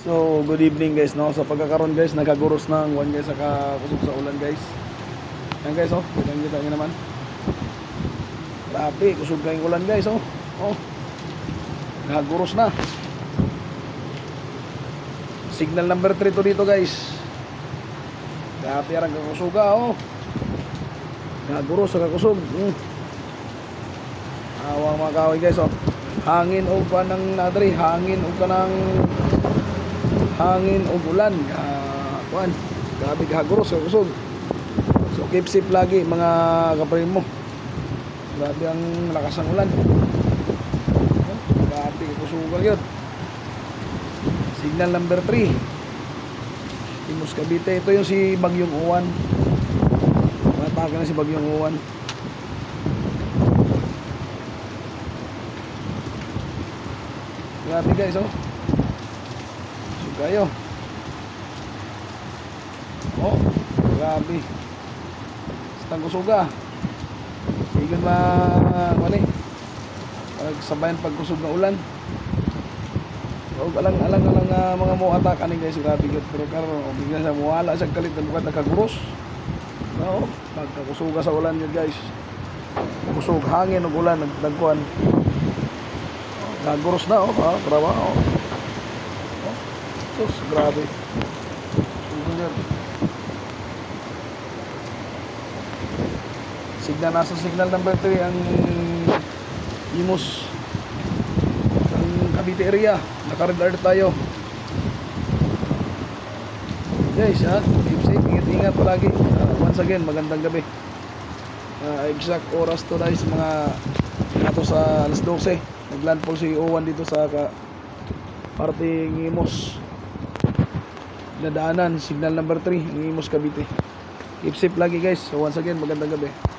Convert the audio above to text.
So, good evening guys, no? Sa pagkakaroon guys, nagaguros ng one guys, saka kusog sa ulan guys. Yan guys, oh, kita nyo naman. Grabe, kusog kayong ulan guys, oh. Oh, nagaguros na. Signal number 3 to dito guys. Grabe, arang kakusuga, oh. Nagaguros, saka kusog. Awang mga kaway guys, oh. Hangin o pa ng nadri, hangin o ka ng hangin o ulan, kuan, grabe kaguros, kusog. So keep safe lagi mga kapatid mo. Grabe ang lakas ng ulan. Grabe kusugal yun. Signal number 3 Imus Cavite. Ito yung si Bagyong Uwan. Matake na si Bagyong Uwan. Grabe guys, oh. Kayo. Oh, grabe. Stang kusuga. Igan ano eh. Sabayan pagkusog na ulan. So, alang mga mo attack ani guys, grabe gid pero karon bigla sa muwala sa kalit ng bukat nakaguros. No, pagkakusuga sa ulan yun guys. Kusog hangin ug ulan nagdagkuan. Naguros na oh, trabaho. Sus, grabe. Signal, nasa signal number 3 ang Imus ang Cavite area. Naka-red alert tayo guys, ha? Keep safe, ingat palagi. Once again, magandang gabi. Exact oras to guys, mga nato sa alas 12 naglandfall si Owan dito sa parting Imus. Nadaanan, signal number 3 ang Imus Cavite. Keep safe lagi guys. So once again, magandang gabi.